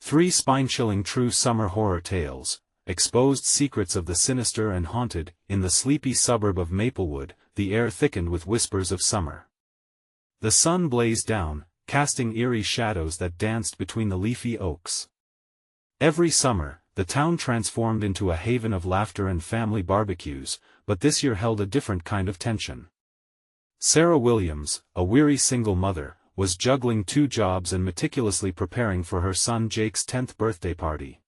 3 spine-chilling true summer horror tales, exposed secrets of the sinister and haunted. In the sleepy suburb of Maplewood, the air thickened with whispers of summer. The sun blazed down, casting eerie shadows that danced between the leafy oaks. Every summer, the town transformed into a haven of laughter and family barbecues, but this year held a different kind of tension. Sarah Williams, a weary single mother, was juggling 2 jobs and meticulously preparing for her son Jake's 10th birthday party.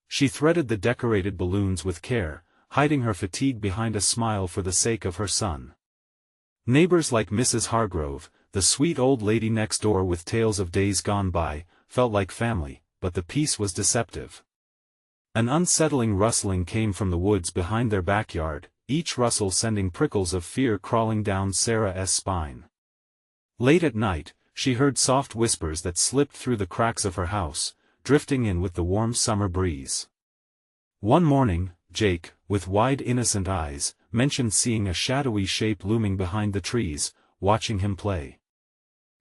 She threaded the decorated balloons with care, hiding her fatigue behind a smile for the sake of her son. Neighbors like Mrs. Hargrove, the sweet old lady next door with tales of days gone by, felt like family, but the peace was deceptive. An unsettling rustling came from the woods behind their backyard, each rustle sending prickles of fear crawling down Sarah's spine. Late at night, she heard soft whispers that slipped through the cracks of her house, drifting in with the warm summer breeze. One morning, Jake, with wide innocent eyes, mentioned seeing a shadowy shape looming behind the trees, watching him play.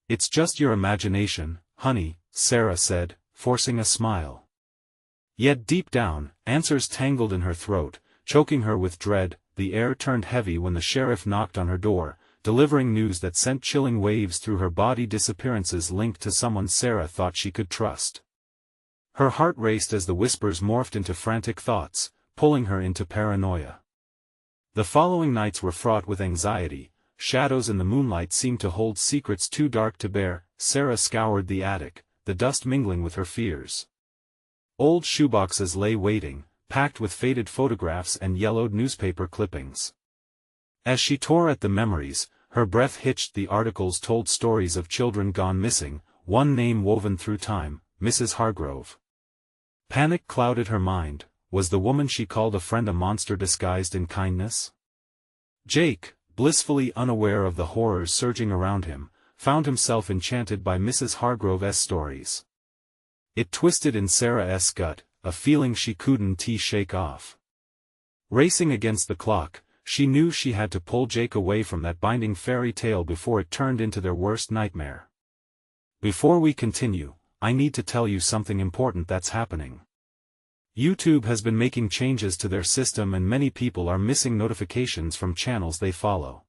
"It's just your imagination, honey," Sarah said, forcing a smile. Yet deep down, answers tangled in her throat, choking her with dread. The air turned heavy when the sheriff knocked on her door, delivering news that sent chilling waves through her body. Disappearances linked to someone Sarah thought she could trust. Her heart raced as the whispers morphed into frantic thoughts, pulling her into paranoia. The following nights were fraught with anxiety. Shadows in the moonlight seemed to hold secrets too dark to bear. Sarah scoured the attic, the dust mingling with her fears. Old shoeboxes lay waiting, packed with faded photographs and yellowed newspaper clippings. As she tore at the memories, her breath hitched. The articles told stories of children gone missing, one name woven through time, Mrs. Hargrove. Panic clouded her mind. Was the woman she called a friend a monster disguised in kindness? Jake, blissfully unaware of the horrors surging around him, found himself enchanted by Mrs. Hargrove's stories. It twisted in Sarah's gut, a feeling she couldn't shake off. Racing against the clock, she knew she had to pull Jake away from that binding fairy tale before it turned into their worst nightmare. Before we continue, I need to tell you something important that's happening. YouTube has been making changes to their system and many people are missing notifications from channels they follow.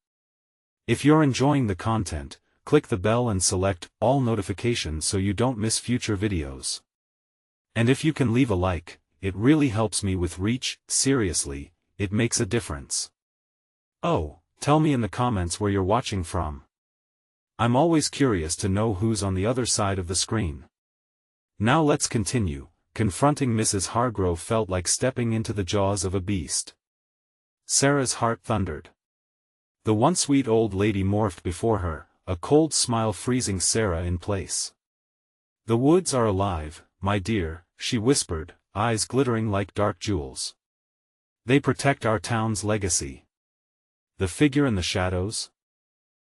If you're enjoying the content, click the bell and select all notifications so you don't miss future videos. And if you can leave a like, it really helps me with reach. Seriously, it makes a difference. Oh, tell me in the comments where you're watching from. I'm always curious to know who's on the other side of the screen. Now let's continue. Confronting Mrs. Hargrove felt like stepping into the jaws of a beast. Sarah's heart thundered. The once sweet old lady morphed before her, a cold smile freezing Sarah in place. "The woods are alive, my dear," she whispered, eyes glittering like dark jewels. "They protect our town's legacy." "The figure in the shadows?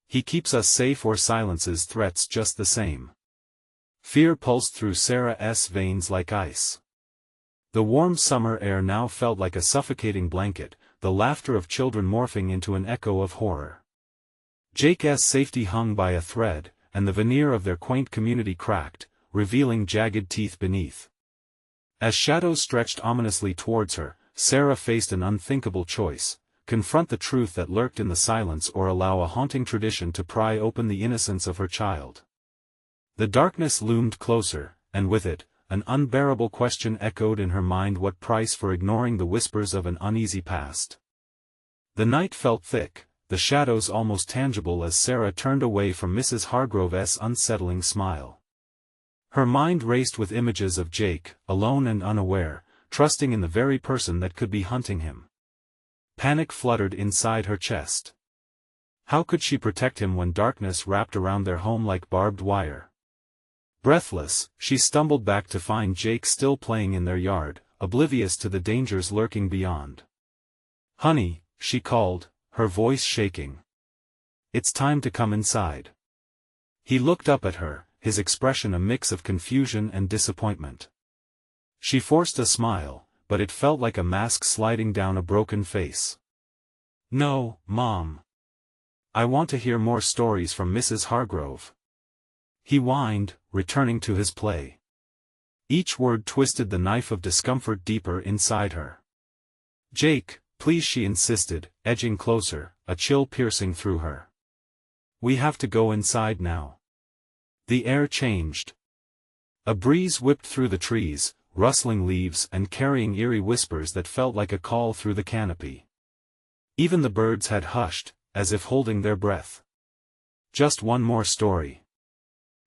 He keeps us safe or silences threats just the same." Fear pulsed through Sarah's veins like ice. The warm summer air now felt like a suffocating blanket, the laughter of children morphing into an echo of horror. Jake's safety hung by a thread, and the veneer of their quaint community cracked, revealing jagged teeth beneath. As shadows stretched ominously towards her, Sarah faced an unthinkable choice: confront the truth that lurked in the silence or allow a haunting tradition to pry open the innocence of her child. The darkness loomed closer, and with it, an unbearable question echoed in her mind: what price for ignoring the whispers of an uneasy past? The night felt thick, the shadows almost tangible as Sarah turned away from Mrs. Hargrove's unsettling smile. Her mind raced with images of Jake, alone and unaware, trusting in the very person that could be hunting him. Panic fluttered inside her chest. How could she protect him when darkness wrapped around their home like barbed wire? Breathless, she stumbled back to find Jake still playing in their yard, oblivious to the dangers lurking beyond. "Honey," she called, her voice shaking. "It's time to come inside." He looked up at her, his expression a mix of confusion and disappointment. She forced a smile, but it felt like a mask sliding down a broken face. "No, Mom. I want to hear more stories from Mrs. Hargrove," he whined, returning to his play. Each word twisted the knife of discomfort deeper inside her. "Jake, please," she insisted, edging closer, a chill piercing through her. "We have to go inside now." The air changed. A breeze whipped through the trees, rustling leaves and carrying eerie whispers that felt like a call through the canopy. Even the birds had hushed, as if holding their breath. "Just one more story."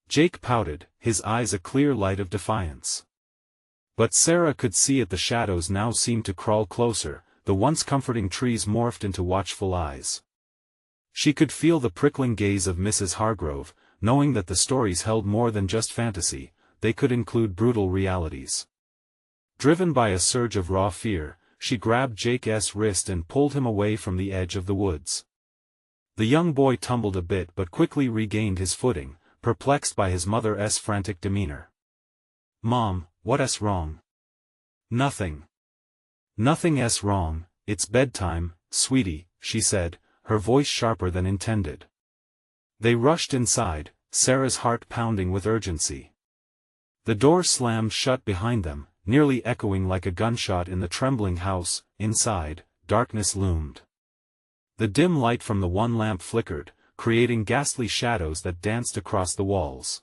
Jake pouted, his eyes a clear light of defiance. But Sarah could see it. The shadows now seemed to crawl closer, the once comforting trees morphed into watchful eyes. She could feel the prickling gaze of Mrs. Hargrove, knowing that the stories held more than just fantasy, they could include brutal realities. Driven by a surge of raw fear, she grabbed Jake's wrist and pulled him away from the edge of the woods. The young boy tumbled a bit but quickly regained his footing, perplexed by his mother's frantic demeanor. "Mom, what's wrong?" "Nothing. Nothing's wrong, it's bedtime, sweetie," she said, her voice sharper than intended. They rushed inside, Sarah's heart pounding with urgency. The door slammed shut behind them, nearly echoing like a gunshot in the trembling house. Inside, darkness loomed. The dim light from the one lamp flickered, creating ghastly shadows that danced across the walls.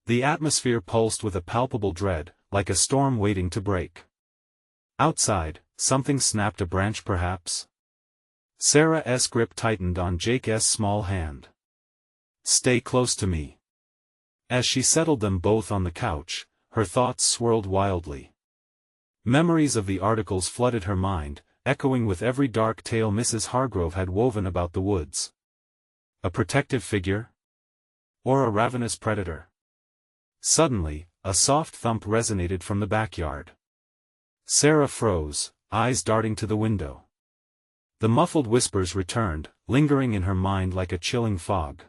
The atmosphere pulsed with a palpable dread, like a storm waiting to break. Outside, something snapped, a branch perhaps? Sarah's grip tightened on Jake's small hand. "Stay close to me." As she settled them both on the couch, her thoughts swirled wildly. Memories of the articles flooded her mind, echoing with every dark tale Mrs. Hargrove had woven about the woods. A protective figure? Or a ravenous predator? Suddenly, a soft thump resonated from the backyard. Sarah froze, eyes darting to the window. The muffled whispers returned, lingering in her mind like a chilling fog.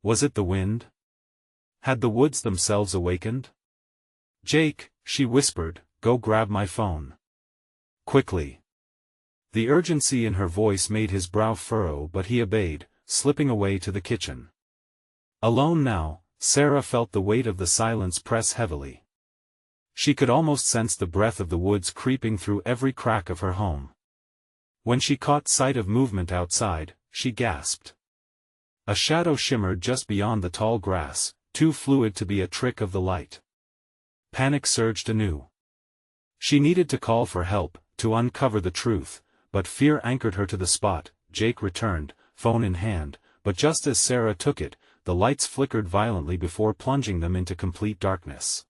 Was it the wind? Had the woods themselves awakened? "Jake," she whispered, "go grab my phone. Quickly." The urgency in her voice made his brow furrow, but he obeyed, slipping away to the kitchen. Alone now, Sarah felt the weight of the silence press heavily. She could almost sense the breath of the woods creeping through every crack of her home. When she caught sight of movement outside, she gasped. A shadow shimmered just beyond the tall grass, too fluid to be a trick of the light. Panic surged anew. She needed to call for help, to uncover the truth, but fear anchored her to the spot. Jake returned, phone in hand, but just as Sarah took it, the lights flickered violently before plunging them into complete darkness.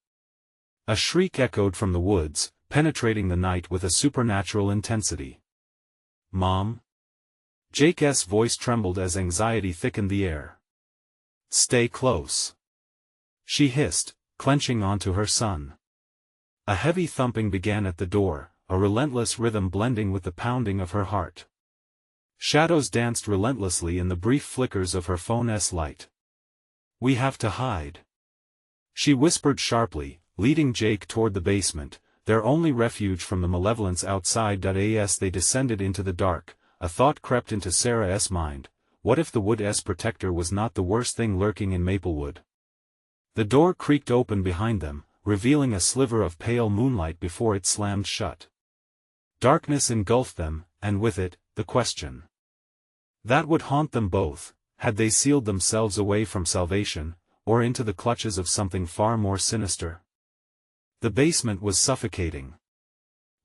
A shriek echoed from the woods, penetrating the night with a supernatural intensity. "Mom?" Jake's voice trembled as anxiety thickened the air. "Stay close," she hissed, clenching onto her son. A heavy thumping began at the door, a relentless rhythm blending with the pounding of her heart. Shadows danced relentlessly in the brief flickers of her phone's light. "We have to hide," she whispered sharply, leading Jake toward the basement, their only refuge from the malevolence outside. As they descended into the dark, a thought crept into Sarah's mind: what if the wood's protector was not the worst thing lurking in Maplewood? The door creaked open behind them, revealing a sliver of pale moonlight before it slammed shut. Darkness engulfed them, and with it, the question that would haunt them both: had they sealed themselves away from salvation, or into the clutches of something far more sinister? The basement was suffocating.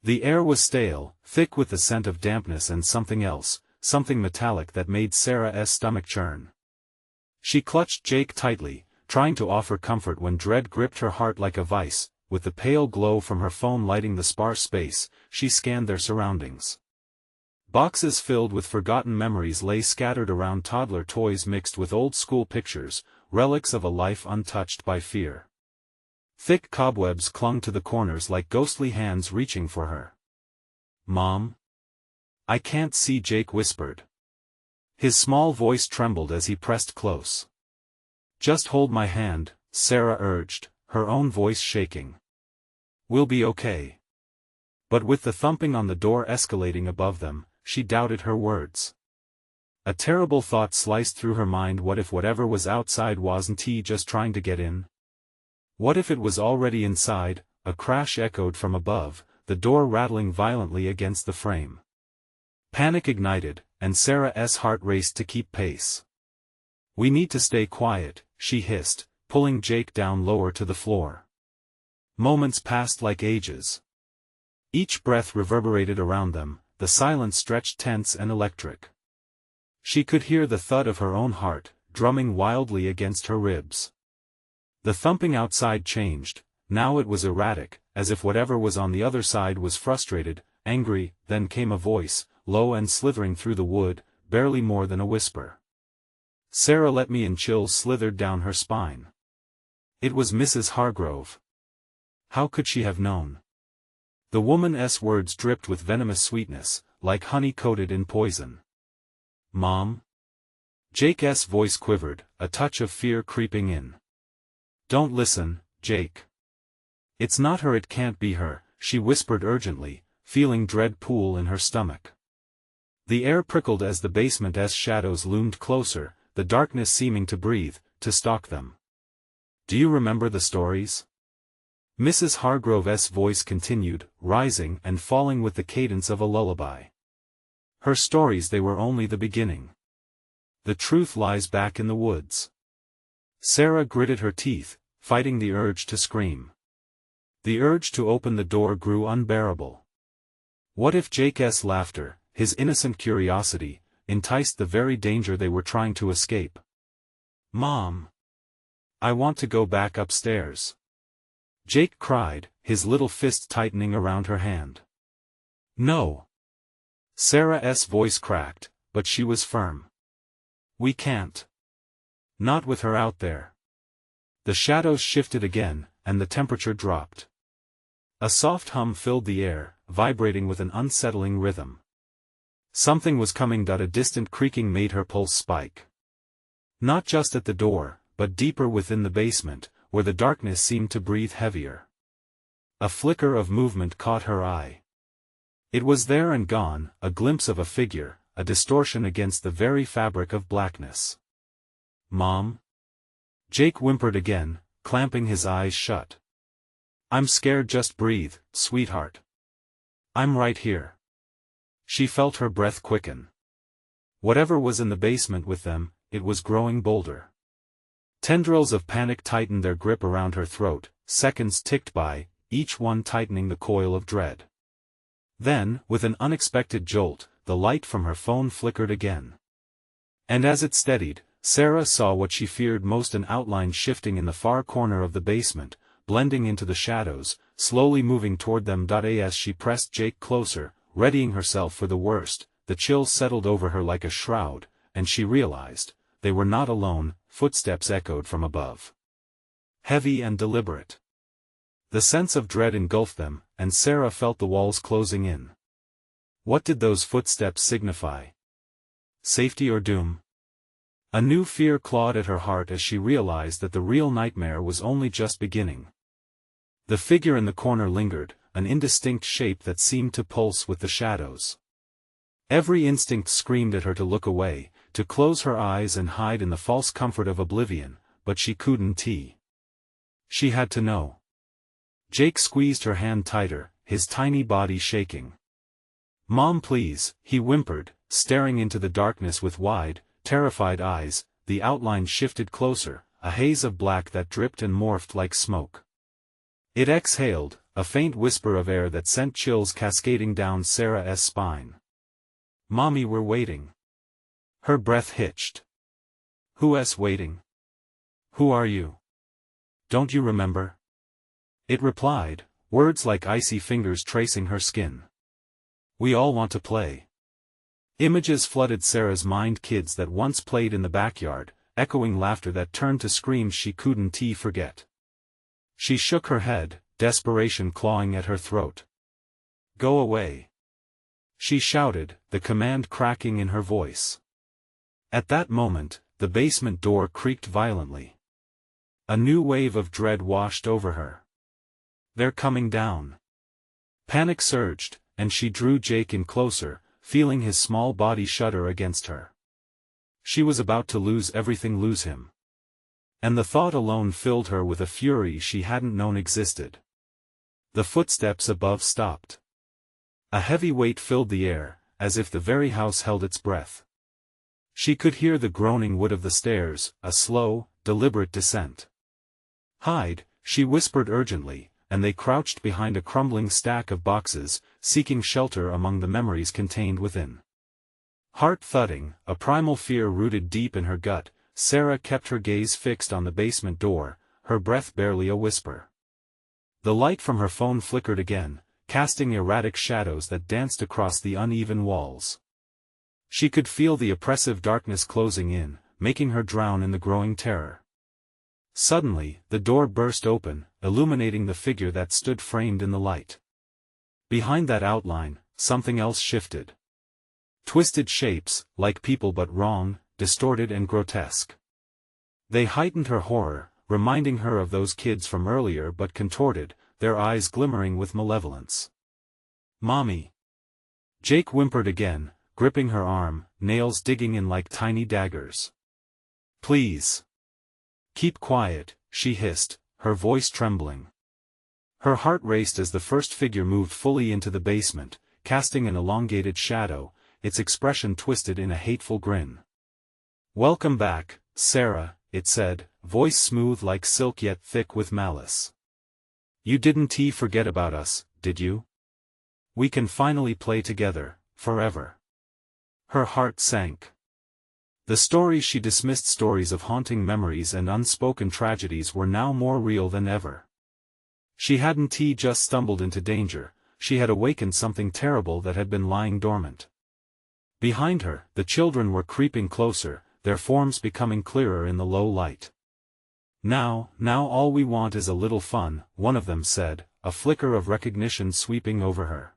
The air was stale, thick with the scent of dampness and something else, something metallic that made Sarah's stomach churn. She clutched Jake tightly, trying to offer comfort when dread gripped her heart like a vice. With the pale glow from her phone lighting the sparse space, she scanned their surroundings. Boxes filled with forgotten memories lay scattered around, toddler toys mixed with old school pictures, relics of a life untouched by fear. Thick cobwebs clung to the corners like ghostly hands reaching for her. "Mom?" "I can't see," Jake whispered. His small voice trembled as he pressed close. "Just hold my hand," Sarah urged, her own voice shaking. "We'll be okay." But with the thumping on the door escalating above them, she doubted her words. A terrible thought sliced through her mind: what if whatever was outside wasn't he just trying to get in? What if it was already inside? A crash echoed from above, the door rattling violently against the frame. Panic ignited, and Sarah's heart raced to keep pace. "We need to stay quiet," she hissed, pulling Jake down lower to the floor. Moments passed like ages. Each breath reverberated around them, the silence stretched tense and electric. She could hear the thud of her own heart, drumming wildly against her ribs. The thumping outside changed, now it was erratic, as if whatever was on the other side was frustrated, angry. Then came a voice, low and slithering through the wood, barely more than a whisper. Sarah let me in. Chills slithered down her spine. It was Mrs. Hargrove. How could she have known? The woman's words dripped with venomous sweetness, like honey coated in poison. "Mom?" Jake's voice quivered, a touch of fear creeping in. "Don't listen, Jake. It's not her. It can't be her," she whispered urgently, feeling dread pool in her stomach. The air prickled as the basement's shadows loomed closer, the darkness seeming to breathe, to stalk them. "Do you remember the stories?" Mrs. Hargrove's voice continued, rising and falling with the cadence of a lullaby. "Her stories, they were only the beginning. The truth lies back in the woods." Sarah gritted her teeth, fighting the urge to scream. The urge to open the door grew unbearable. What if Jake's laughter, his innocent curiosity, enticed the very danger they were trying to escape? "Mom! I want to go back upstairs," Jake cried, his little fist tightening around her hand. "No." Sarah's voice cracked, but she was firm. "We can't. Not with her out there." The shadows shifted again, and the temperature dropped. A soft hum filled the air, vibrating with an unsettling rhythm. Something was coming. A distant creaking made her pulse spike. Not just at the door, but deeper within the basement, where the darkness seemed to breathe heavier. A flicker of movement caught her eye. It was there and gone, a glimpse of a figure, a distortion against the very fabric of blackness. "Mom?" Jake whimpered again, clamping his eyes shut. "I'm scared. Just breathe, sweetheart. I'm right here." She felt her breath quicken. Whatever was in the basement with them, it was growing bolder. Tendrils of panic tightened their grip around her throat, seconds ticked by, each one tightening the coil of dread. Then, with an unexpected jolt, the light from her phone flickered again. And as it steadied, Sarah saw what she feared most, an outline shifting in the far corner of the basement, blending into the shadows, slowly moving toward them. As she pressed Jake closer, readying herself for the worst, the chill settled over her like a shroud, and she realized, they were not alone. Footsteps echoed from above. Heavy and deliberate. The sense of dread engulfed them, and Sarah felt the walls closing in. What did those footsteps signify? Safety or doom? A new fear clawed at her heart as she realized that the real nightmare was only just beginning. The figure in the corner lingered, an indistinct shape that seemed to pulse with the shadows. Every instinct screamed at her to look away, to close her eyes and hide in the false comfort of oblivion, but she couldn't. She had to know. Jake squeezed her hand tighter, his tiny body shaking. "Mom, please," he whimpered, staring into the darkness with wide, terrified eyes. The outline shifted closer, a haze of black that dripped and morphed like smoke. It exhaled, a faint whisper of air that sent chills cascading down Sarah's spine. "Mommy, we're waiting." Her breath hitched. "Who's waiting? Who are you? Don't you remember?" It replied, words like icy fingers tracing her skin. "We all want to play." Images flooded Sarah's mind, kids that once played in the backyard, echoing laughter that turned to screams she couldn't forget. She shook her head, desperation clawing at her throat. "Go away," she shouted, the command cracking in her voice. At that moment, the basement door creaked violently. A new wave of dread washed over her. "They're coming down." Panic surged, and she drew Jake in closer, feeling his small body shudder against her. She was about to lose everything, lose him. And the thought alone filled her with a fury she hadn't known existed. The footsteps above stopped. A heavy weight filled the air, as if the very house held its breath. She could hear the groaning wood of the stairs, a slow, deliberate descent. "Hide," she whispered urgently, and they crouched behind a crumbling stack of boxes, seeking shelter among the memories contained within. Heart thudding, a primal fear rooted deep in her gut, Sarah kept her gaze fixed on the basement door, her breath barely a whisper. The light from her phone flickered again, casting erratic shadows that danced across the uneven walls. She could feel the oppressive darkness closing in, making her drown in the growing terror. Suddenly, the door burst open, illuminating the figure that stood framed in the light. Behind that outline, something else shifted. Twisted shapes, like people but wrong, distorted and grotesque. They heightened her horror, reminding her of those kids from earlier but contorted, their eyes glimmering with malevolence. "Mommy!" Jake whimpered again, gripping her arm, nails digging in like tiny daggers. "Please. Keep quiet," she hissed, her voice trembling. Her heart raced as the first figure moved fully into the basement, casting an elongated shadow, its expression twisted in a hateful grin. "Welcome back, Sarah," it said, voice smooth like silk yet thick with malice. "You didn't forget about us, did you? We can finally play together, forever." Her heart sank. The stories she dismissed, stories of haunting memories and unspoken tragedies, were now more real than ever. She hadn't just stumbled into danger, she had awakened something terrible that had been lying dormant. Behind her, the children were creeping closer, their forms becoming clearer in the low light. Now all we want is a little fun," one of them said, a flicker of recognition sweeping over her.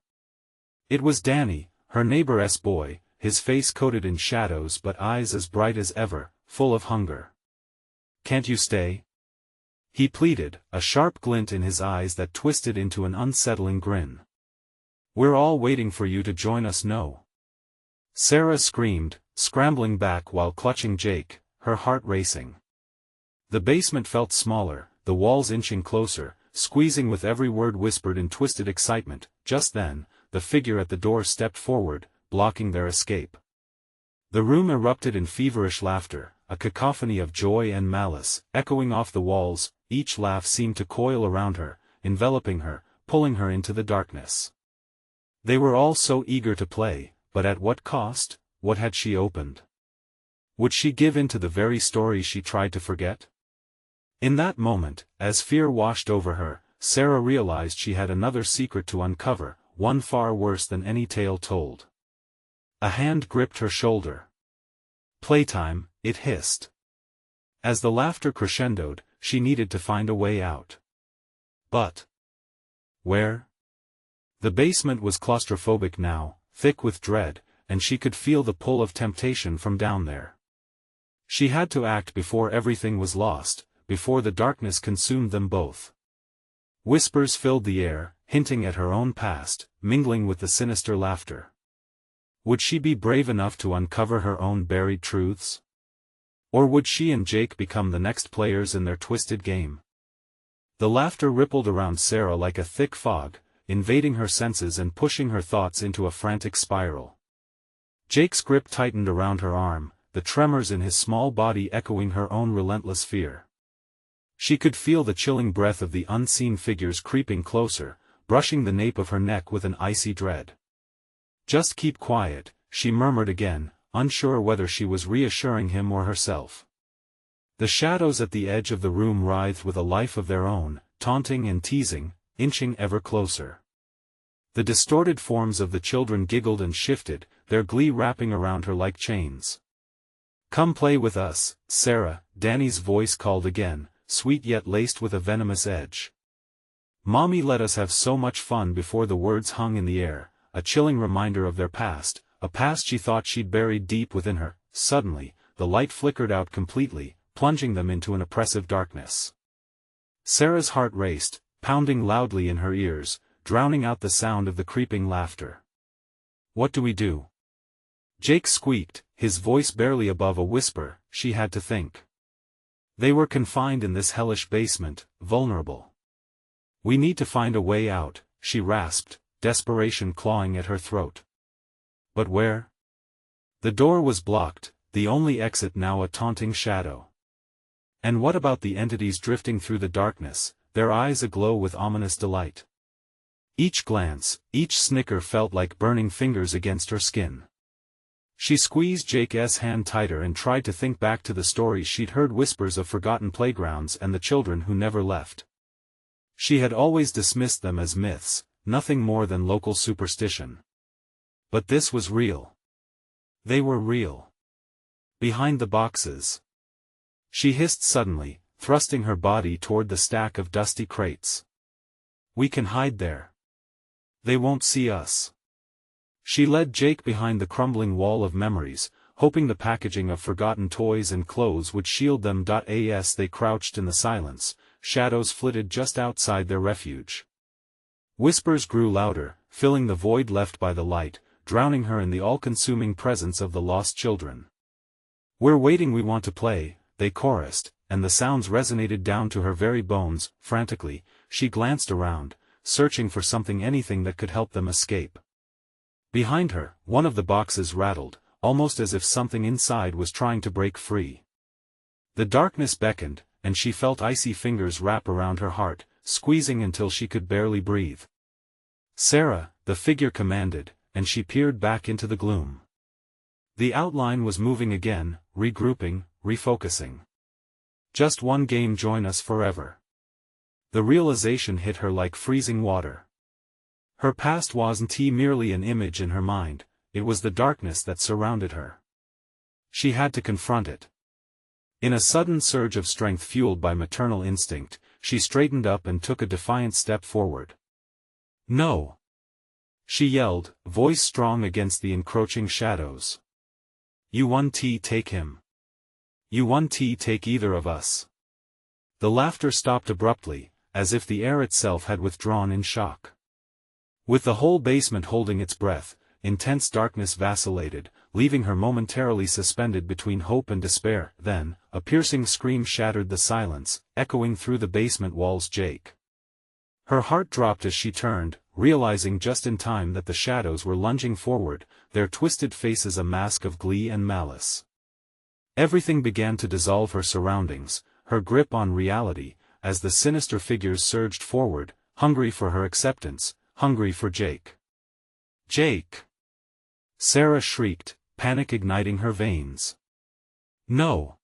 It was Danny, her neighbor's boy, his face coated in shadows but eyes as bright as ever, full of hunger. "Can't you stay?" he pleaded, a sharp glint in his eyes that twisted into an unsettling grin. "We're all waiting for you to join us." "No!" Sarah screamed, scrambling back while clutching Jake, her heart racing. The basement felt smaller, the walls inching closer, squeezing with every word whispered in twisted excitement. Just then, the figure at the door stepped forward, blocking their escape. The room erupted in feverish laughter, a cacophony of joy and malice, echoing off the walls. Each laugh seemed to coil around her, enveloping her, pulling her into the darkness. They were all so eager to play, but at what cost? What had she opened? Would she give in to the very story she tried to forget? In that moment, as fear washed over her, Sarah realized she had another secret to uncover, one far worse than any tale told. A hand gripped her shoulder. "Playtime," it hissed. As the laughter crescendoed, she needed to find a way out. But where? The basement was claustrophobic now, thick with dread, and she could feel the pull of temptation from down there. She had to act before everything was lost, before the darkness consumed them both. Whispers filled the air, hinting at her own past, mingling with the sinister laughter. Would she be brave enough to uncover her own buried truths? Or would she and Jake become the next players in their twisted game? The laughter rippled around Sarah like a thick fog, invading her senses and pushing her thoughts into a frantic spiral. Jake's grip tightened around her arm, the tremors in his small body echoing her own relentless fear. She could feel the chilling breath of the unseen figures creeping closer, brushing the nape of her neck with an icy dread. "Just keep quiet," she murmured again, unsure whether she was reassuring him or herself. The shadows at the edge of the room writhed with a life of their own, taunting and teasing, inching ever closer. The distorted forms of the children giggled and shifted, their glee wrapping around her like chains. "Come play with us, Sarah," Danny's voice called again, sweet yet laced with a venomous edge. "Mommy let us have so much fun." Before the words hung in the air, a chilling reminder of their past, a past she thought she'd buried deep within her. Suddenly, the light flickered out completely, plunging them into an oppressive darkness. Sarah's heart raced, pounding loudly in her ears, drowning out the sound of the creeping laughter. "What do we do?" Jake squeaked, his voice barely above a whisper. She had to think. They were confined in this hellish basement, vulnerable. "We need to find a way out," she rasped, desperation clawing at her throat. But where? The door was blocked, the only exit now a taunting shadow. And what about the entities drifting through the darkness, their eyes aglow with ominous delight? Each glance, each snicker felt like burning fingers against her skin. She squeezed Jake's hand tighter and tried to think back to the stories she'd heard, whispers of forgotten playgrounds and the children who never left. She had always dismissed them as myths, nothing more than local superstition. But this was real. They were real. Behind the boxes. She hissed suddenly, thrusting her body toward the stack of dusty crates. "We can hide there. They won't see us." She led Jake behind the crumbling wall of memories, hoping the packaging of forgotten toys and clothes would shield them. As they crouched in the silence, shadows flitted just outside their refuge. Whispers grew louder, filling the void left by the light, drowning her in the all-consuming presence of the lost children. "We're waiting, we want to play," they chorused, and the sounds resonated down to her very bones. Frantically, she glanced around, searching for something, anything that could help them escape. Behind her, one of the boxes rattled, almost as if something inside was trying to break free. The darkness beckoned, and she felt icy fingers wrap around her heart, squeezing until she could barely breathe. "Sarah," the figure commanded, and she peered back into the gloom. The outline was moving again, regrouping, refocusing. "Just one game, join us forever." The realization hit her like freezing water. Her past wasn't merely an image in her mind, it was the darkness that surrounded her. She had to confront it. In a sudden surge of strength fueled by maternal instinct, she straightened up and took a defiant step forward. "No!" she yelled, voice strong against the encroaching shadows. "You won't take him. You won't take either of us." The laughter stopped abruptly, as if the air itself had withdrawn in shock. With the whole basement holding its breath, intense darkness vacillated, leaving her momentarily suspended between hope and despair. Then, a piercing scream shattered the silence, echoing through the basement walls. "Jake!" Her heart dropped as she turned, realizing just in time that the shadows were lunging forward, their twisted faces a mask of glee and malice. Everything began to dissolve, her surroundings, her grip on reality, as the sinister figures surged forward, hungry for her acceptance, hungry for Jake. "Jake!" Sarah shrieked, panic igniting her veins. No!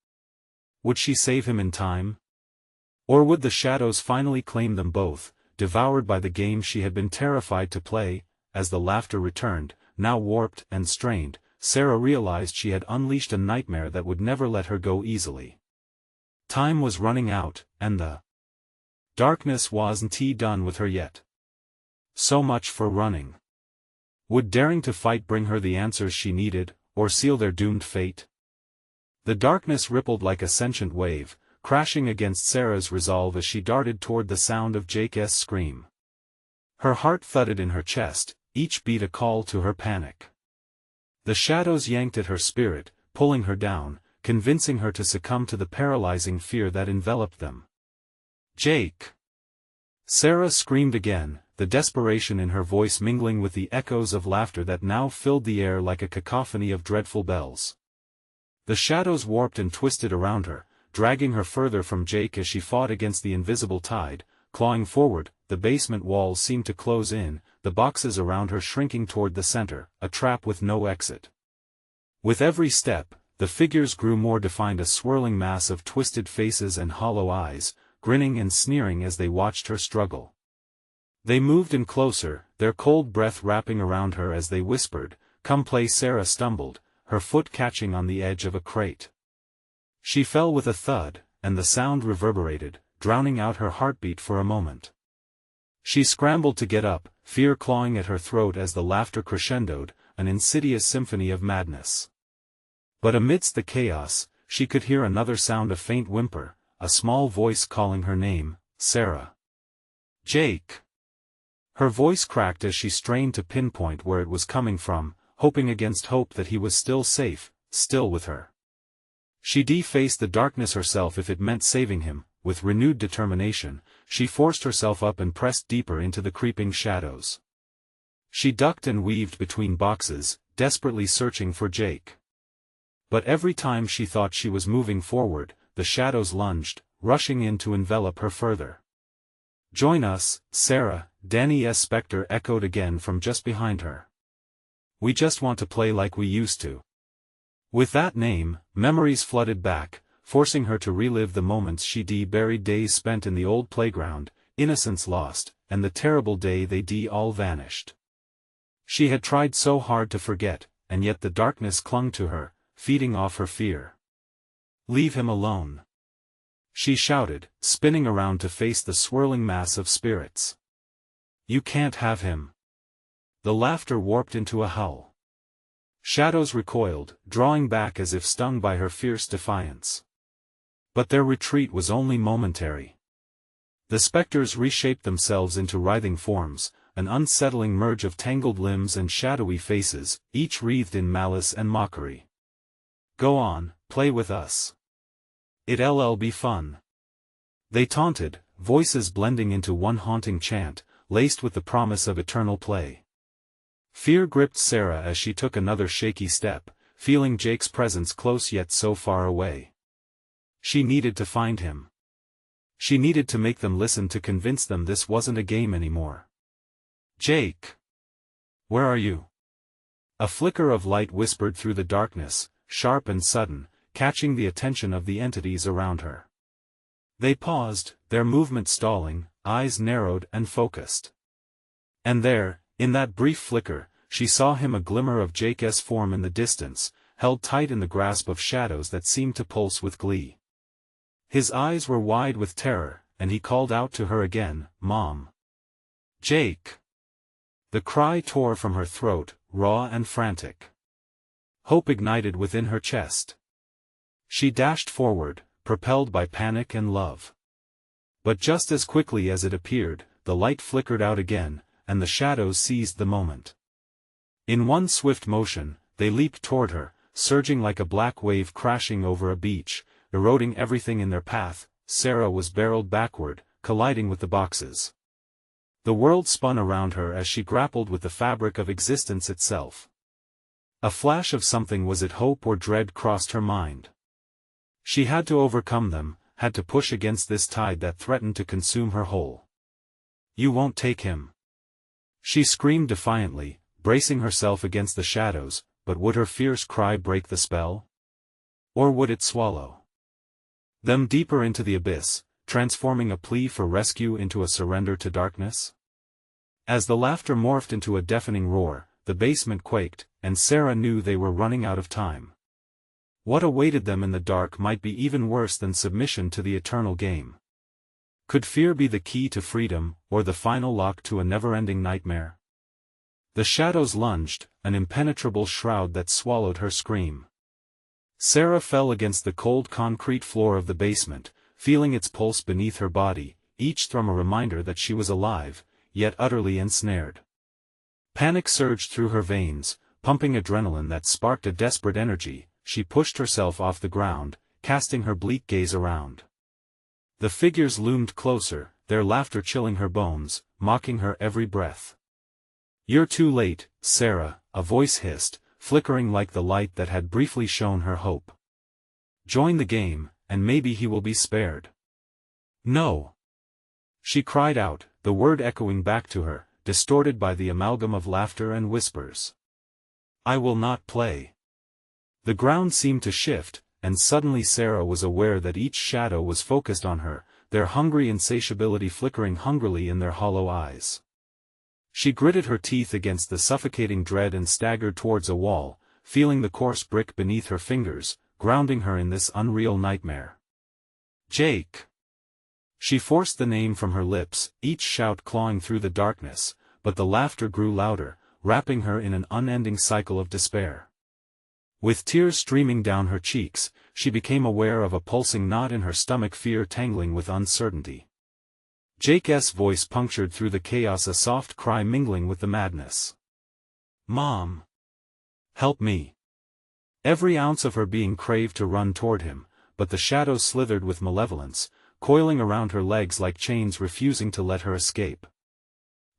Would she save him in time? Or would the shadows finally claim them both, devoured by the game she had been terrified to play? As the laughter returned, now warped and strained, Sarah realized she had unleashed a nightmare that would never let her go easily. Time was running out, and the darkness wasn't done with her yet. So much for running. Would daring to fight bring her the answers she needed, or seal their doomed fate? The darkness rippled like a sentient wave, crashing against Sarah's resolve as she darted toward the sound of Jake's scream. Her heart thudded in her chest, each beat a call to her panic. The shadows yanked at her spirit, pulling her down, convincing her to succumb to the paralyzing fear that enveloped them. "Jake!" Sarah screamed again, the desperation in her voice mingling with the echoes of laughter that now filled the air like a cacophony of dreadful bells. The shadows warped and twisted around her, dragging her further from Jake as she fought against the invisible tide. Clawing forward, the basement walls seemed to close in, the boxes around her shrinking toward the center, a trap with no exit. With every step, the figures grew more defined, a swirling mass of twisted faces and hollow eyes, grinning and sneering as they watched her struggle. They moved in closer, their cold breath wrapping around her as they whispered, "Come play." Sarah stumbled, her foot catching on the edge of a crate. She fell with a thud, and the sound reverberated, drowning out her heartbeat for a moment. She scrambled to get up, fear clawing at her throat as the laughter crescendoed, an insidious symphony of madness. But amidst the chaos, she could hear another sound, a faint whimper, a small voice calling her name, "Sarah." "Jake!" Her voice cracked as she strained to pinpoint where it was coming from, hoping against hope that he was still safe, still with her. She faced the darkness herself if it meant saving him. With renewed determination, she forced herself up and pressed deeper into the creeping shadows. She ducked and weaved between boxes, desperately searching for Jake. But every time she thought she was moving forward, the shadows lunged, rushing in to envelop her further. "Join us, Sarah," Danny's specter echoed again from just behind her. "We just want to play like we used to." With that name, memories flooded back, forcing her to relive the moments she buried, days spent in the old playground, innocence lost, and the terrible day they all vanished. She had tried so hard to forget, and yet the darkness clung to her, feeding off her fear. "Leave him alone," she shouted, spinning around to face the swirling mass of spirits. "You can't have him." The laughter warped into a howl. Shadows recoiled, drawing back as if stung by her fierce defiance. But their retreat was only momentary. The specters reshaped themselves into writhing forms, an unsettling merge of tangled limbs and shadowy faces, each wreathed in malice and mockery. "Go on, play with us. It'll be fun," they taunted, voices blending into one haunting chant, laced with the promise of eternal play. Fear gripped Sarah as she took another shaky step, feeling Jake's presence close yet so far away. She needed to find him. She needed to make them listen, to convince them this wasn't a game anymore. "Jake! Where are you?" A flicker of light whispered through the darkness, sharp and sudden, catching the attention of the entities around her. They paused, their movement stalling, eyes narrowed and focused. And there, in that brief flicker, she saw him, a glimmer of Jake's form in the distance, held tight in the grasp of shadows that seemed to pulse with glee. His eyes were wide with terror, and he called out to her again, "Mom." "Jake!" The cry tore from her throat, raw and frantic. Hope ignited within her chest. She dashed forward, propelled by panic and love. But just as quickly as it appeared, the light flickered out again, and the shadows seized the moment. In one swift motion, they leaped toward her, surging like a black wave crashing over a beach, eroding everything in their path. Sarah was barreled backward, colliding with the boxes. The world spun around her as she grappled with the fabric of existence itself. A flash of something, was it hope or dread, crossed her mind. She had to overcome them, had to push against this tide that threatened to consume her whole. "You won't take him," she screamed defiantly, bracing herself against the shadows, but would her fierce cry break the spell? Or would it swallow them deeper into the abyss, transforming a plea for rescue into a surrender to darkness? As the laughter morphed into a deafening roar, the basement quaked, and Sarah knew they were running out of time. What awaited them in the dark might be even worse than submission to the eternal game. Could fear be the key to freedom, or the final lock to a never-ending nightmare? The shadows lunged, an impenetrable shroud that swallowed her scream. Sarah fell against the cold concrete floor of the basement, feeling its pulse beneath her body, each thrum a reminder that she was alive, yet utterly ensnared. Panic surged through her veins, pumping adrenaline that sparked a desperate energy. She pushed herself off the ground, casting her bleak gaze around. The figures loomed closer, their laughter chilling her bones, mocking her every breath. "You're too late, Sarah," a voice hissed, flickering like the light that had briefly shown her hope. "Join the game, and maybe he will be spared." "No!" she cried out, the word echoing back to her, distorted by the amalgam of laughter and whispers. "I will not play." The ground seemed to shift, and suddenly Sarah was aware that each shadow was focused on her, their hungry insatiability flickering hungrily in their hollow eyes. She gritted her teeth against the suffocating dread and staggered towards a wall, feeling the coarse brick beneath her fingers, grounding her in this unreal nightmare. "Jake!" She forced the name from her lips, each shout clawing through the darkness, but the laughter grew louder, wrapping her in an unending cycle of despair. With tears streaming down her cheeks, she became aware of a pulsing knot in her stomach, fear tangling with uncertainty. Jake's voice punctured through the chaos, a soft cry mingling with the madness. "Mom! Help me!" Every ounce of her being craved to run toward him, but the shadows slithered with malevolence, coiling around her legs like chains refusing to let her escape.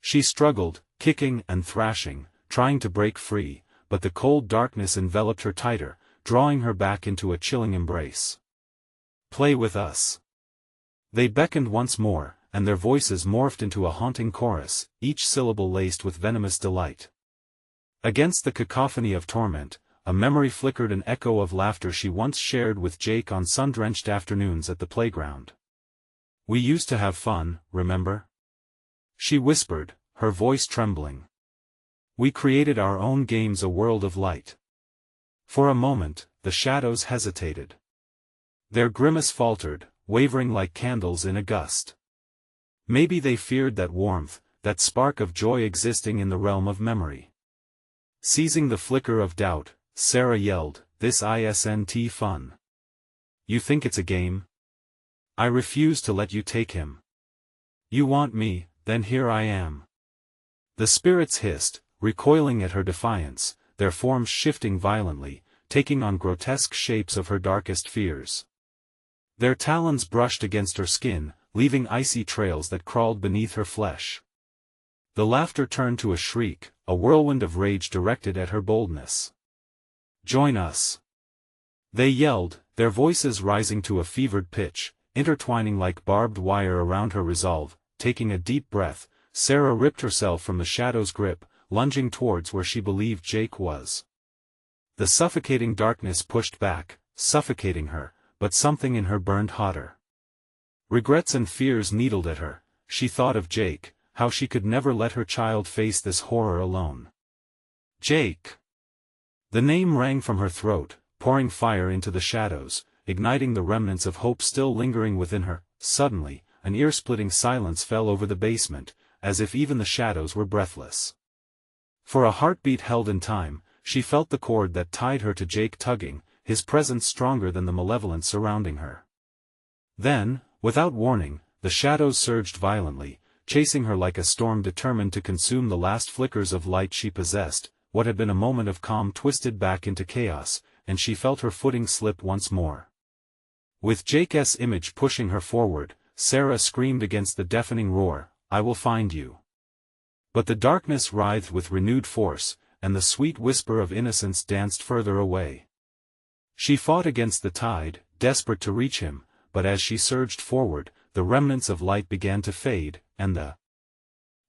She struggled, kicking and thrashing, trying to break free, but the cold darkness enveloped her tighter, drawing her back into a chilling embrace. "Play with us." They beckoned once more, and their voices morphed into a haunting chorus, each syllable laced with venomous delight. Against the cacophony of torment, a memory flickered, an echo of laughter she once shared with Jake on sun-drenched afternoons at the playground. "We used to have fun, remember?" she whispered, her voice trembling. "We created our own games, a world of light." For a moment, the shadows hesitated. Their grimace faltered, wavering like candles in a gust. Maybe they feared that warmth, that spark of joy existing in the realm of memory. Seizing the flicker of doubt, Sarah yelled, "This isn't fun. You think it's a game? I refuse to let you take him. You want me, then here I am." The spirits hissed, recoiling at her defiance, their forms shifting violently, taking on grotesque shapes of her darkest fears. Their talons brushed against her skin, leaving icy trails that crawled beneath her flesh. The laughter turned to a shriek, a whirlwind of rage directed at her boldness. "Join us!" they yelled, their voices rising to a fevered pitch, intertwining like barbed wire around her resolve. Taking a deep breath, Sarah ripped herself from the shadow's grip, lunging towards where she believed Jake was. The suffocating darkness pushed back, suffocating her, but something in her burned hotter. Regrets and fears needled at her. She thought of Jake, how she could never let her child face this horror alone. Jake! The name rang from her throat, pouring fire into the shadows, igniting the remnants of hope still lingering within her. Suddenly, an ear-splitting silence fell over the basement, as if even the shadows were breathless. For a heartbeat held in time, she felt the cord that tied her to Jake tugging, his presence stronger than the malevolence surrounding her. Then, without warning, the shadows surged violently, chasing her like a storm determined to consume the last flickers of light she possessed. What had been a moment of calm twisted back into chaos, and she felt her footing slip once more. With Jake's image pushing her forward, Sarah screamed against the deafening roar, "I will find you." But the darkness writhed with renewed force, and the sweet whisper of innocence danced further away. She fought against the tide, desperate to reach him, but as she surged forward, the remnants of light began to fade, and the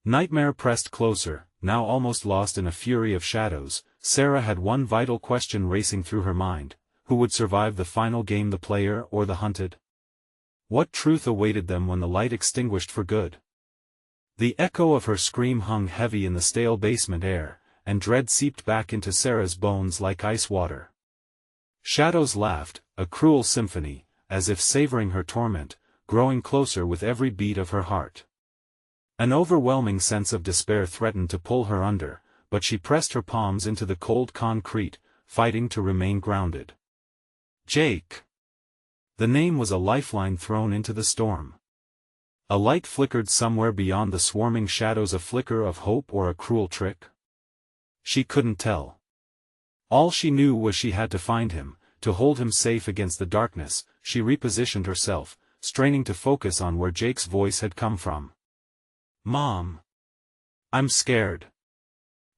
nightmare pressed closer. Now almost lost in a fury of shadows, Sarah had one vital question racing through her mind: who would survive the final game, the player or the hunted? What truth awaited them when the light extinguished for good? The echo of her scream hung heavy in the stale basement air, and dread seeped back into Sarah's bones like ice water. Shadows laughed, a cruel symphony, as if savoring her torment, growing closer with every beat of her heart. An overwhelming sense of despair threatened to pull her under, but she pressed her palms into the cold concrete, fighting to remain grounded. Jake! The name was a lifeline thrown into the storm. A light flickered somewhere beyond the swarming shadows, a flicker of hope or a cruel trick? She couldn't tell. All she knew was she had to find him, to hold him safe against the darkness. She repositioned herself, straining to focus on where Jake's voice had come from. "Mom. I'm scared."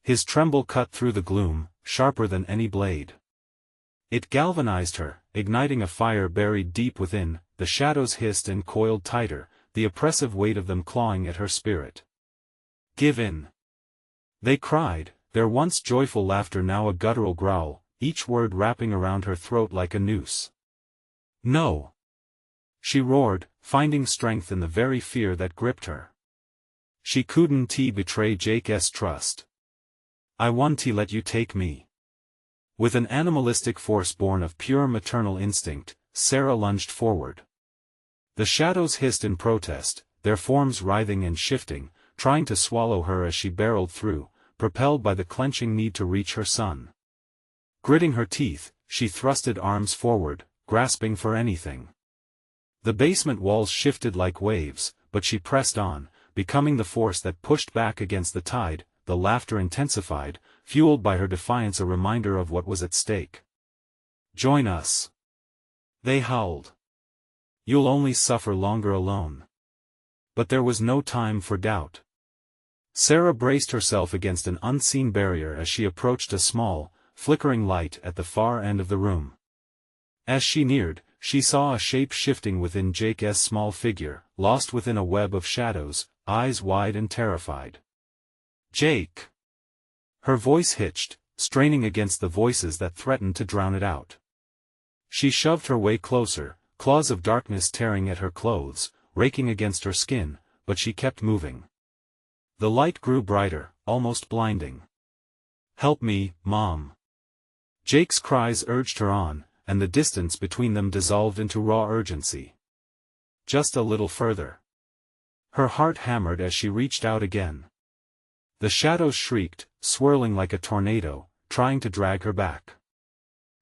His tremble cut through the gloom, sharper than any blade. It galvanized her, igniting a fire buried deep within. The shadows hissed and coiled tighter, the oppressive weight of them clawing at her spirit. "Give in!" they cried, their once joyful laughter now a guttural growl, each word wrapping around her throat like a noose. "No!" she roared, finding strength in the very fear that gripped her. She couldn't betray Jake's trust. "I want to let you take me." With an animalistic force born of pure maternal instinct, Sarah lunged forward. The shadows hissed in protest, their forms writhing and shifting, trying to swallow her as she barreled through, propelled by the clenching need to reach her son. Gritting her teeth, she thrusted arms forward, grasping for anything. The basement walls shifted like waves, but she pressed on, becoming the force that pushed back against the tide. The laughter intensified, fueled by her defiance, a reminder of what was at stake. Join us. They howled. You'll only suffer longer alone. But there was no time for doubt. Sarah braced herself against an unseen barrier as she approached a small, flickering light at the far end of the room. As she neared, she saw a shape shifting within Jake's small figure, lost within a web of shadows, eyes wide and terrified. Jake! Her voice hitched, straining against the voices that threatened to drown it out. She shoved her way closer, claws of darkness tearing at her clothes, raking against her skin, but she kept moving. The light grew brighter, almost blinding. Help me, Mom! Jake's cries urged her on, and the distance between them dissolved into raw urgency. Just a little further. Her heart hammered as she reached out again. The shadows shrieked, swirling like a tornado, trying to drag her back.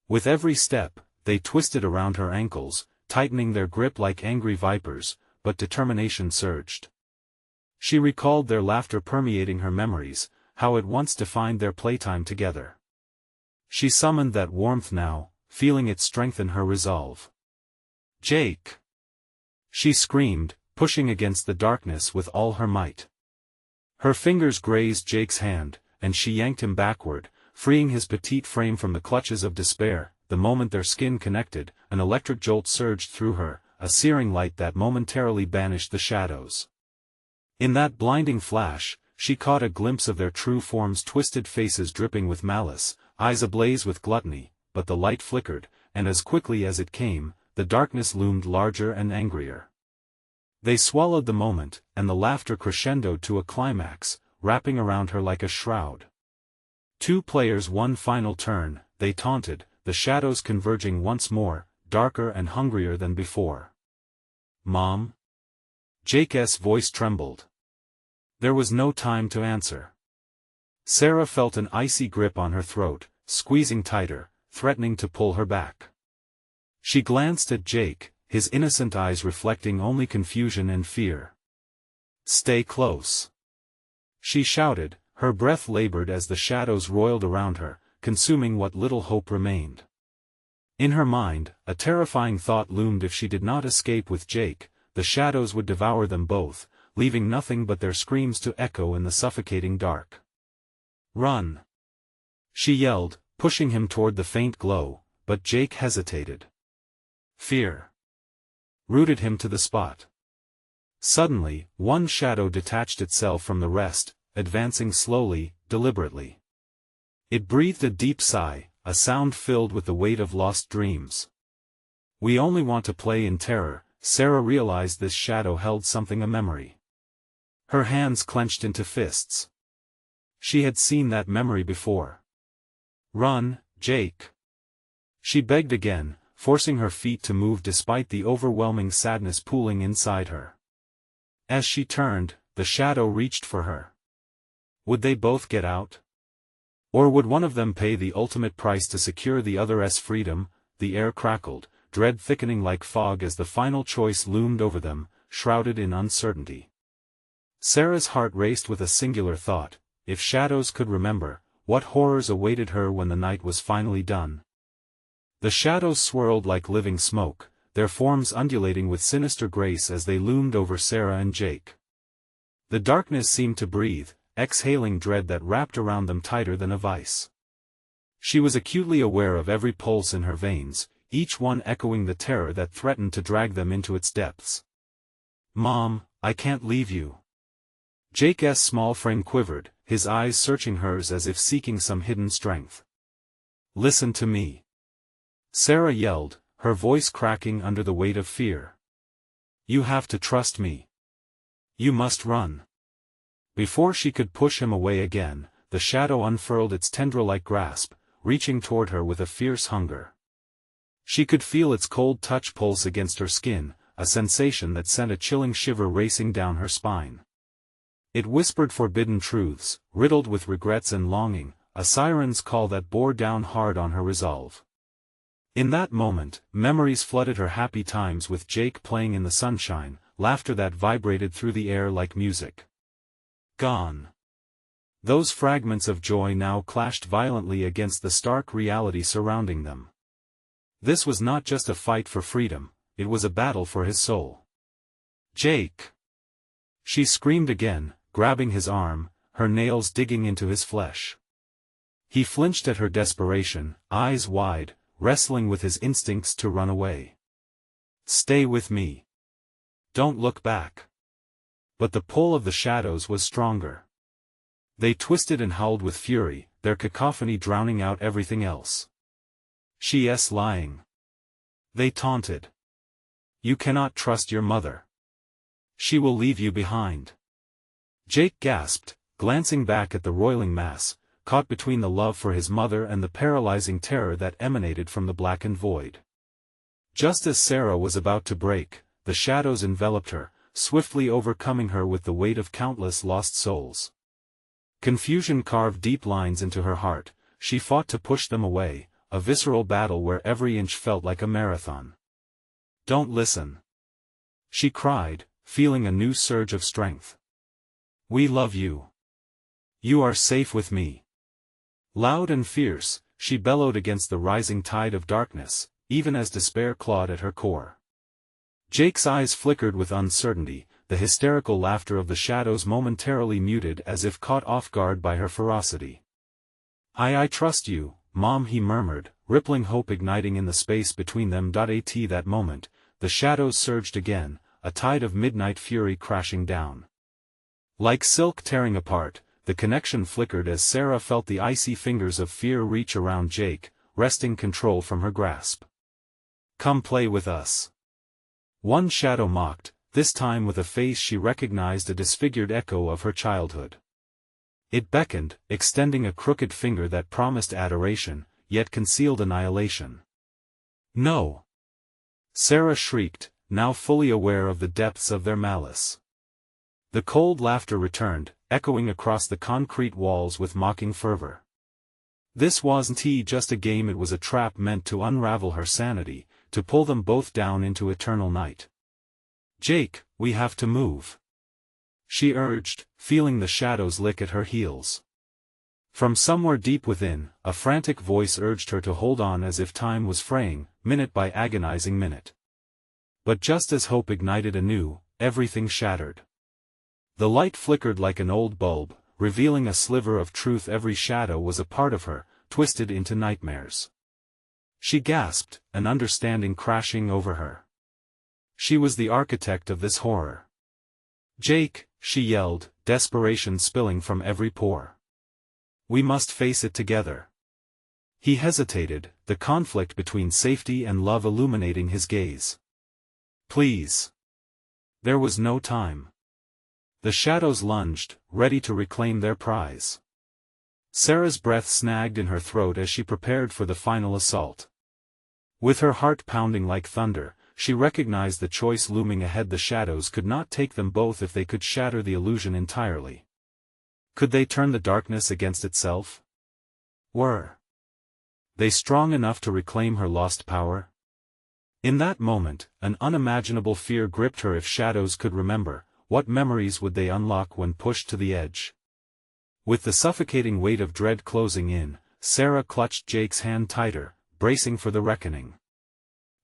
With every step, they twisted around her ankles, tightening their grip like angry vipers, but determination surged. She recalled their laughter permeating her memories, how it once defined their playtime together. She summoned that warmth now, feeling it strengthen her resolve. Jake! She screamed, pushing against the darkness with all her might. Her fingers grazed Jake's hand, and she yanked him backward, freeing his petite frame from the clutches of despair. The moment their skin connected, an electric jolt surged through her, a searing light that momentarily banished the shadows. In that blinding flash, she caught a glimpse of their true forms, twisted faces dripping with malice, eyes ablaze with gluttony, but the light flickered, and as quickly as it came, the darkness loomed larger and angrier. They swallowed the moment, and the laughter crescendoed to a climax, wrapping around her like a shroud. Two players, one final turn, they taunted, the shadows converging once more, darker and hungrier than before. Mom? Jake's voice trembled. There was no time to answer. Sarah felt an icy grip on her throat, squeezing tighter, threatening to pull her back. She glanced at Jake, his innocent eyes reflecting only confusion and fear. Stay close! She shouted, her breath labored as the shadows roiled around her, consuming what little hope remained. In her mind, a terrifying thought loomed: if she did not escape with Jake, the shadows would devour them both, leaving nothing but their screams to echo in the suffocating dark. Run! She yelled, pushing him toward the faint glow, but Jake hesitated. Fear rooted him to the spot. Suddenly, one shadow detached itself from the rest, advancing slowly, deliberately. It breathed a deep sigh, a sound filled with the weight of lost dreams. We only want to play in terror. Sarah realized this shadow held something, a memory. Her hands clenched into fists. She had seen that memory before. Run, Jake! She begged again, forcing her feet to move despite the overwhelming sadness pooling inside her. As she turned, the shadow reached for her. Would they both get out? Or would one of them pay the ultimate price to secure the other's freedom? The air crackled, dread thickening like fog as the final choice loomed over them, shrouded in uncertainty. Sarah's heart raced with a singular thought: if shadows could remember, what horrors awaited her when the night was finally done. The shadows swirled like living smoke, their forms undulating with sinister grace as they loomed over Sarah and Jake. The darkness seemed to breathe, exhaling dread that wrapped around them tighter than a vice. She was acutely aware of every pulse in her veins, each one echoing the terror that threatened to drag them into its depths. Mom, I can't leave you. Jake's small frame quivered, his eyes searching hers as if seeking some hidden strength. Listen to me! Sarah yelled, her voice cracking under the weight of fear. You have to trust me. You must run. Before she could push him away again, the shadow unfurled its tendril-like grasp, reaching toward her with a fierce hunger. She could feel its cold touch pulse against her skin, a sensation that sent a chilling shiver racing down her spine. It whispered forbidden truths, riddled with regrets and longing, a siren's call that bore down hard on her resolve. In that moment, memories flooded her: happy times with Jake playing in the sunshine, laughter that vibrated through the air like music. Gone. Those fragments of joy now clashed violently against the stark reality surrounding them. This was not just a fight for freedom, it was a battle for his soul. "Jake!" She screamed again, grabbing his arm, her nails digging into his flesh. He flinched at her desperation, eyes wide, wrestling with his instincts to run away. "Stay with me. Don't look back." But the pull of the shadows was stronger. They twisted and howled with fury, their cacophony drowning out everything else. "She's lying." They taunted. "You cannot trust your mother. She will leave you behind." Jake gasped, glancing back at the roiling mass, caught between the love for his mother and the paralyzing terror that emanated from the blackened void. Just as Sarah was about to break, the shadows enveloped her, swiftly overcoming her with the weight of countless lost souls. Confusion carved deep lines into her heart, she fought to push them away, a visceral battle where every inch felt like a marathon. "Don't listen," she cried, feeling a new surge of strength. "We love you. You are safe with me." Loud and fierce, she bellowed against the rising tide of darkness, even as despair clawed at her core. Jake's eyes flickered with uncertainty, the hysterical laughter of the shadows momentarily muted as if caught off guard by her ferocity. I trust you, Mom," he murmured, rippling hope igniting in the space between them. At that moment, the shadows surged again, a tide of midnight fury crashing down. Like silk tearing apart, the connection flickered as Sarah felt the icy fingers of fear reach around Jake, wresting control from her grasp. "Come play with us." One shadow mocked, this time with a face she recognized, a disfigured echo of her childhood. It beckoned, extending a crooked finger that promised adoration, yet concealed annihilation. "No!" Sarah shrieked, now fully aware of the depths of their malice. The cold laughter returned, echoing across the concrete walls with mocking fervor. This wasn't just a game, it was a trap meant to unravel her sanity, to pull them both down into eternal night. "Jake, we have to move," she urged, feeling the shadows lick at her heels. From somewhere deep within, a frantic voice urged her to hold on as if time was fraying, minute by agonizing minute. But just as hope ignited anew, everything shattered. The light flickered like an old bulb, revealing a sliver of truth. Every shadow was a part of her, twisted into nightmares. She gasped, an understanding crashing over her. She was the architect of this horror. "Jake," she yelled, desperation spilling from every pore. "We must face it together." He hesitated, the conflict between safety and love illuminating his gaze. "Please." There was no time. The shadows lunged, ready to reclaim their prize. Sarah's breath snagged in her throat as she prepared for the final assault. With her heart pounding like thunder, she recognized the choice looming ahead. The shadows could not take them both. If they could shatter the illusion entirely, could they turn the darkness against itself? Were they strong enough to reclaim her lost power? In that moment, an unimaginable fear gripped her. If shadows could remember, what memories would they unlock when pushed to the edge? With the suffocating weight of dread closing in, Sarah clutched Jake's hand tighter, bracing for the reckoning.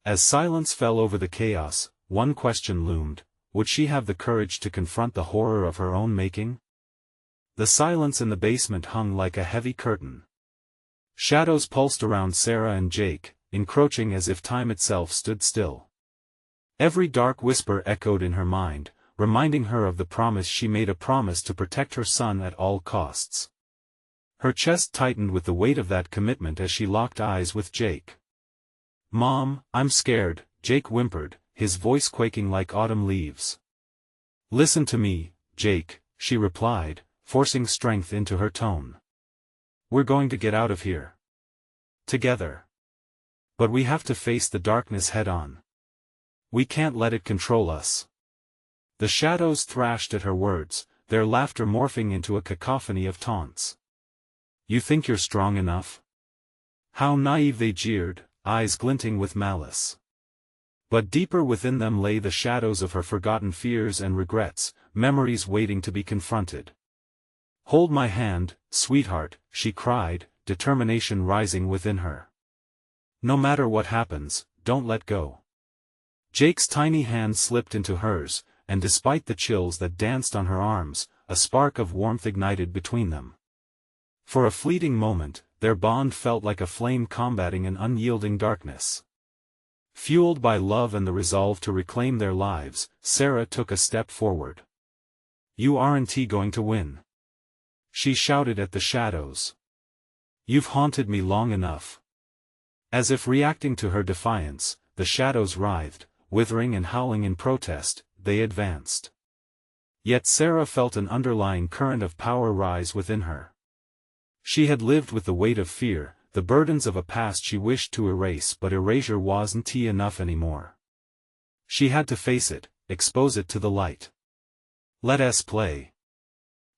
As silence fell over the chaos, one question loomed: would she have the courage to confront the horror of her own making? The silence in the basement hung like a heavy curtain. Shadows pulsed around Sarah and Jake, encroaching as if time itself stood still. Every dark whisper echoed in her mind, reminding her of the promise she made, a promise to protect her son at all costs. Her chest tightened with the weight of that commitment as she locked eyes with Jake. "Mom, I'm scared," Jake whimpered, his voice quaking like autumn leaves. "Listen to me, Jake," she replied, forcing strength into her tone. "We're going to get out of here. Together. But we have to face the darkness head-on. We can't let it control us." The shadows thrashed at her words, their laughter morphing into a cacophony of taunts. "You think you're strong enough?" How naive, they jeered, eyes glinting with malice. But deeper within them lay the shadows of her forgotten fears and regrets, memories waiting to be confronted. "Hold my hand, sweetheart," she cried, determination rising within her. No matter what happens, don't let go. Jake's tiny hand slipped into hers, and despite the chills that danced on her arms, a spark of warmth ignited between them. For a fleeting moment, their bond felt like a flame combating an unyielding darkness. Fueled by love and the resolve to reclaim their lives, Sarah took a step forward. "You aren't going to win," she shouted at the shadows. "You've haunted me long enough." As if reacting to her defiance, the shadows writhed, withering and howling in protest. They advanced. Yet Sarah felt an underlying current of power rise within her. She had lived with the weight of fear, the burdens of a past she wished to erase, but erasure wasn't enough anymore. She had to face it, expose it to the light. "Let us play,"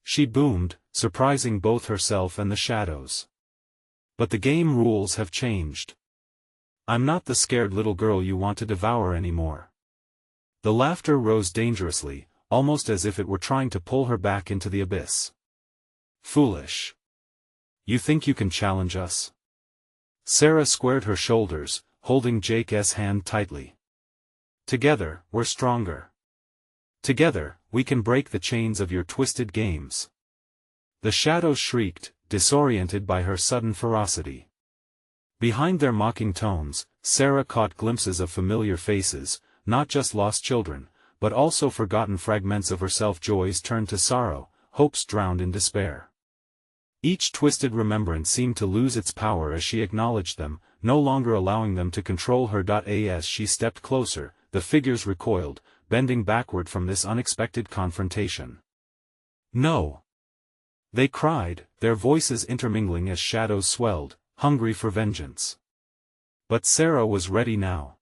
she boomed, surprising both herself and the shadows. "But the game rules have changed. I'm not the scared little girl you want to devour anymore." The laughter rose dangerously, almost as if it were trying to pull her back into the abyss. "Foolish. You think you can challenge us?" Sarah squared her shoulders, holding Jake's hand tightly. "Together, we're stronger. Together, we can break the chains of your twisted games." The shadows shrieked, disoriented by her sudden ferocity. Behind their mocking tones, Sarah caught glimpses of familiar faces, not just lost children, but also forgotten fragments of herself. Joys turned to sorrow, hopes drowned in despair. Each twisted remembrance seemed to lose its power as she acknowledged them, no longer allowing them to control her. As she stepped closer, the figures recoiled, bending backward from this unexpected confrontation. "No!" they cried, their voices intermingling as shadows swelled, hungry for vengeance. But Sarah was ready now.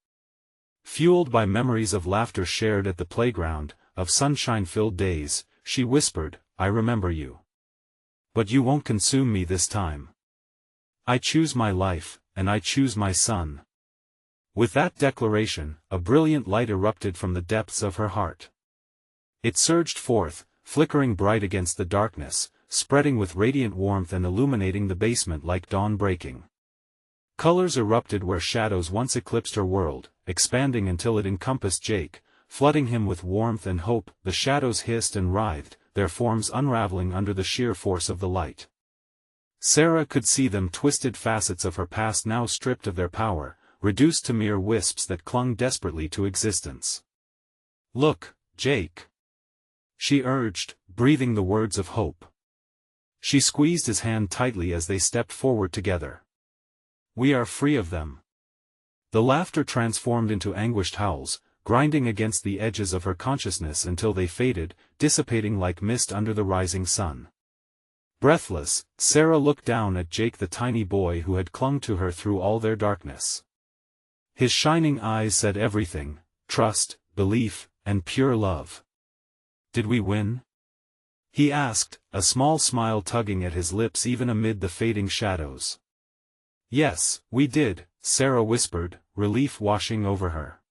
Fueled by memories of laughter shared at the playground, of sunshine-filled days, she whispered, "I remember you. But you won't consume me this time. I choose my life, and I choose my son." With that declaration, a brilliant light erupted from the depths of her heart. It surged forth, flickering bright against the darkness, spreading with radiant warmth and illuminating the basement like dawn breaking. Colors erupted where shadows once eclipsed her world, expanding until it encompassed Jake, flooding him with warmth and hope. The shadows hissed and writhed, their forms unraveling under the sheer force of the light. Sarah could see them, twisted facets of her past now stripped of their power, reduced to mere wisps that clung desperately to existence. "Look, Jake," she urged, breathing the words of hope. She squeezed his hand tightly as they stepped forward together. "We are free of them." The laughter transformed into anguished howls, grinding against the edges of her consciousness until they faded, dissipating like mist under the rising sun. Breathless, Sarah looked down at Jake, the tiny boy who had clung to her through all their darkness. His shining eyes said everything: trust, belief, and pure love. "Did we win?" he asked, a small smile tugging at his lips even amid the fading shadows. "Yes, we did," Sarah whispered, relief washing over her.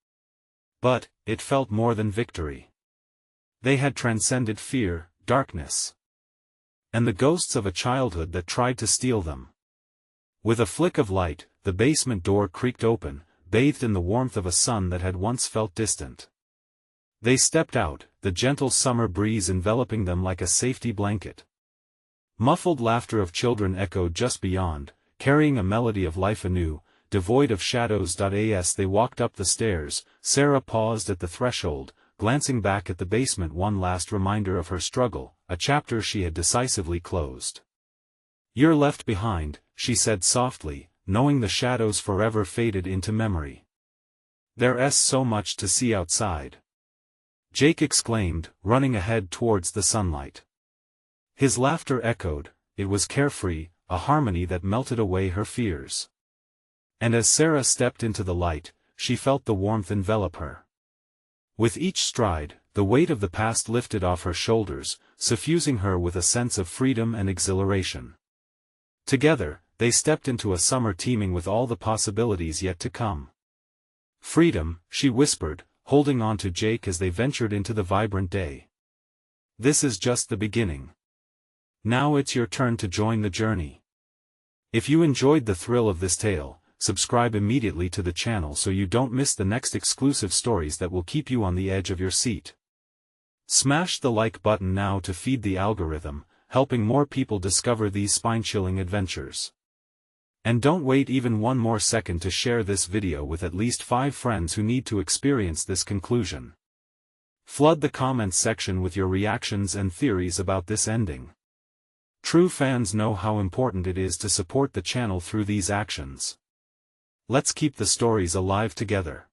But it felt more than victory. They had transcended fear, darkness, and the ghosts of a childhood that tried to steal them. With a flick of light, the basement door creaked open, bathed in the warmth of a sun that had once felt distant. They stepped out, the gentle summer breeze enveloping them like a safety blanket. Muffled laughter of children echoed just beyond, carrying a melody of life anew, devoid of shadows. As they walked up the stairs, Sarah paused at the threshold, glancing back at the basement, one last reminder of her struggle, a chapter she had decisively closed. "You're left behind," she said softly, knowing the shadows forever faded into memory. "There's so much to see outside," Jake exclaimed, running ahead towards the sunlight. His laughter echoed, it was carefree, a harmony that melted away her fears. And as Sarah stepped into the light, she felt the warmth envelop her. With each stride, the weight of the past lifted off her shoulders, suffusing her with a sense of freedom and exhilaration. Together, they stepped into a summer teeming with all the possibilities yet to come. "Freedom," she whispered, holding on to Jake as they ventured into the vibrant day. "This is just the beginning. Now it's your turn to join the journey." If you enjoyed the thrill of this tale, subscribe immediately to the channel so you don't miss the next exclusive stories that will keep you on the edge of your seat. Smash the like button now to feed the algorithm, helping more people discover these spine-chilling adventures. And don't wait even one more second to share this video with at least 5 friends who need to experience this conclusion. Flood the comments section with your reactions and theories about this ending. True fans know how important it is to support the channel through these actions. Let's keep the stories alive together.